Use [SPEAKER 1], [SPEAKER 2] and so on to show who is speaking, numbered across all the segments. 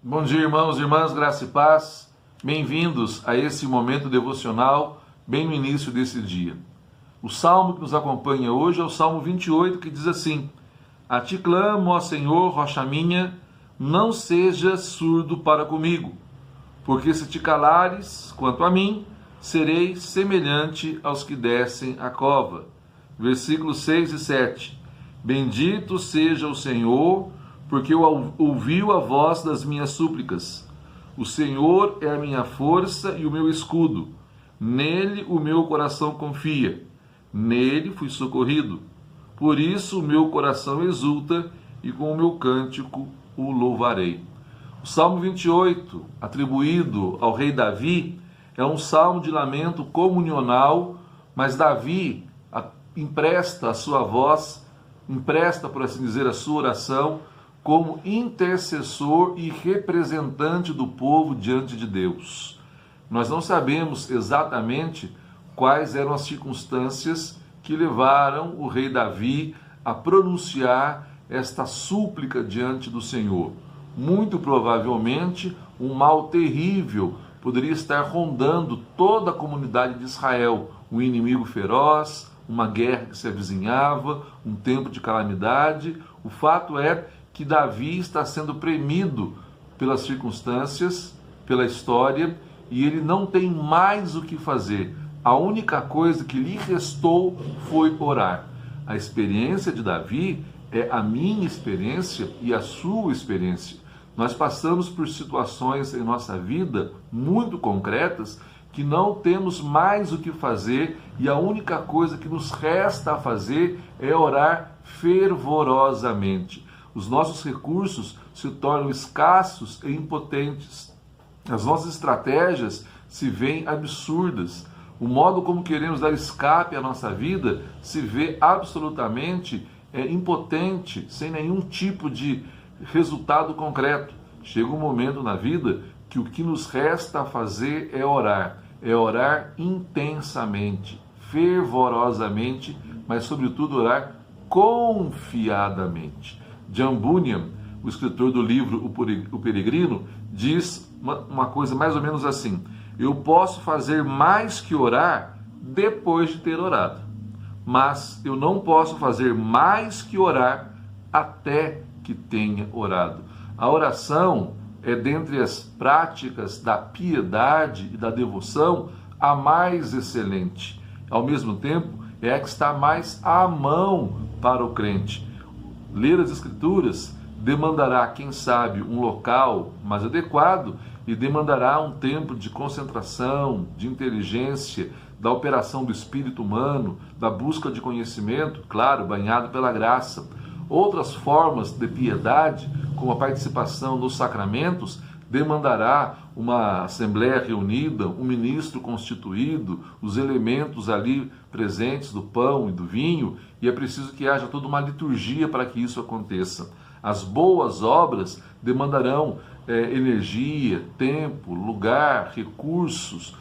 [SPEAKER 1] Bom dia, irmãos e irmãs, graça e paz. Bem-vindos a esse momento devocional, bem no início desse dia. O salmo que nos acompanha hoje é o Salmo 28, que diz assim: A ti clamo, ó Senhor, rocha minha, não sejas surdo para comigo, porque se te calares, quanto a mim, serei semelhante aos que descem a cova. Versículos 6 e 7. Bendito seja o Senhor, porque ouviu a voz das minhas súplicas. O Senhor é a minha força e o meu escudo. Nele o meu coração confia. Nele fui socorrido. Por isso o meu coração exulta e com o meu cântico o louvarei. O Salmo 28, atribuído ao rei Davi, é um salmo de lamento comunional, mas Davi empresta a sua voz, empresta, por assim dizer, a sua oração como intercessor e representante do povo diante de Deus. Nós não sabemos exatamente quais eram as circunstâncias que levaram o rei Davi a pronunciar esta súplica diante do Senhor. Muito provavelmente, um mal terrível poderia estar rondando toda a comunidade de Israel, um inimigo feroz, uma guerra que se avizinhava, um tempo de calamidade. O fato é que Davi está sendo premido pelas circunstâncias, pela história, e ele não tem mais o que fazer. A única coisa que lhe restou foi orar. A experiência de Davi é a minha experiência e a sua experiência. Nós passamos por situações em nossa vida muito concretas que não temos mais o que fazer e a única coisa que nos resta a fazer é orar fervorosamente. Os nossos recursos se tornam escassos e impotentes. As nossas estratégias se veem absurdas. O modo como queremos dar escape à nossa vida se vê absolutamente impotente, sem nenhum tipo de resultado concreto. Chega um momento na vida que o que nos resta a fazer é orar intensamente, fervorosamente, mas sobretudo orar confiadamente. John Bunyan, o escritor do livro O Peregrino, diz uma coisa mais ou menos assim: eu posso fazer mais que orar depois de ter orado, mas eu não posso fazer mais que orar até que tenha orado. A oração é, dentre as práticas da piedade e da devoção, a mais excelente. Ao mesmo tempo, é a que está mais à mão para o crente. Ler as Escrituras demandará, quem sabe, um local mais adequado e demandará um tempo de concentração, de inteligência, da operação do espírito humano, da busca de conhecimento, claro, banhado pela graça. Outras formas de piedade, como a participação nos sacramentos, demandará uma assembleia reunida, um ministro constituído, os elementos ali presentes do pão e do vinho, e é preciso que haja toda uma liturgia para que isso aconteça. As boas obras demandarão energia, tempo, lugar, recursos,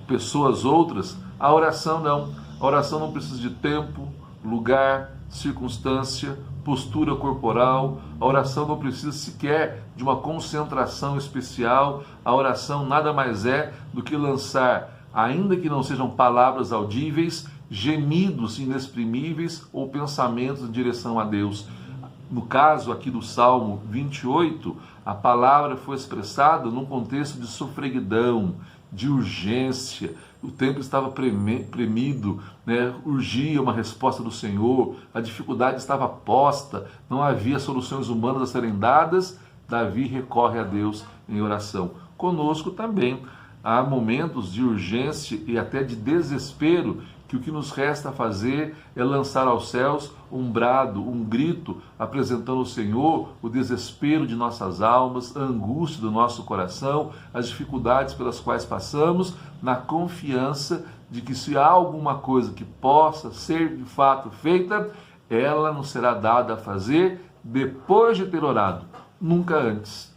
[SPEAKER 1] pessoas outras. A oração não. A oração não precisa de tempo, lugar, circunstância, postura corporal. A oração não precisa sequer de uma concentração especial. A oração nada mais é do que lançar, ainda que não sejam palavras audíveis, gemidos inexprimíveis ou pensamentos em direção a Deus. No caso aqui do Salmo 28, a palavra foi expressada num contexto de sofreguidão, de urgência. O tempo estava premido, urgia uma resposta do Senhor, a dificuldade estava posta, não havia soluções humanas a serem dadas. Davi recorre a Deus em oração. Conosco também há momentos de urgência e até de desespero, que o que nos resta fazer é lançar aos céus um brado, um grito, apresentando ao Senhor o desespero de nossas almas, a angústia do nosso coração, as dificuldades pelas quais passamos, na confiança de que se há alguma coisa que possa ser de fato feita, ela nos será dada a fazer depois de ter orado, nunca antes.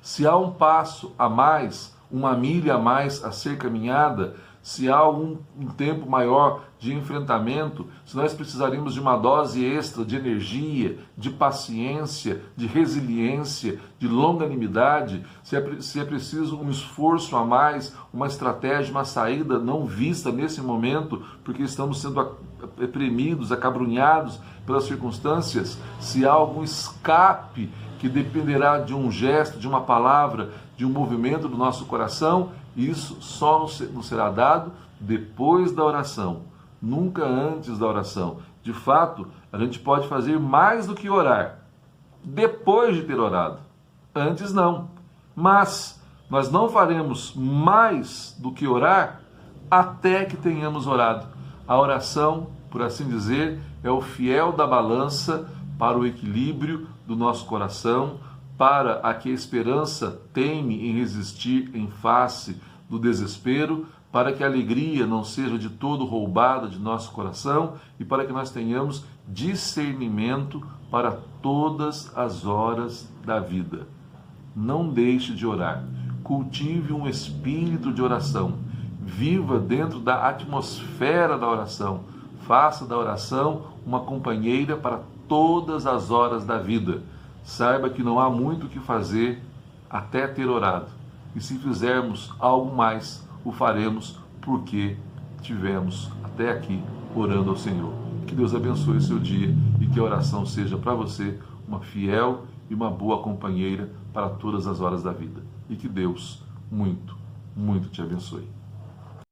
[SPEAKER 1] Se há um passo a mais, uma milha a mais a ser caminhada, se há um tempo maior de enfrentamento, se nós precisaríamos de uma dose extra de energia, de paciência, de resiliência, de longanimidade, se é preciso um esforço a mais, uma estratégia, uma saída não vista nesse momento, porque estamos sendo premidos, acabrunhados pelas circunstâncias, se há algum escape que dependerá de um gesto, de uma palavra, de um movimento do nosso coração, isso só nos será dado depois da oração, nunca antes da oração. De fato, a gente pode fazer mais do que orar, depois de ter orado. Antes não. Mas nós não faremos mais do que orar até que tenhamos orado. A oração, por assim dizer, é o fiel da balança para o equilíbrio do nosso coração, para a que a esperança teime em resistir em face do desespero, para que a alegria não seja de todo roubada de nosso coração e para que nós tenhamos discernimento para todas as horas da vida. Não deixe de orar. Cultive um espírito de oração. Viva dentro da atmosfera da oração. Faça da oração uma companheira para todas as horas da vida. Saiba que não há muito o que fazer até ter orado. E se fizermos algo mais, o faremos porque tivemos até aqui orando ao Senhor. Que Deus abençoe o seu dia e que a oração seja para você uma fiel e uma boa companheira para todas as horas da vida. E que Deus muito, muito te abençoe.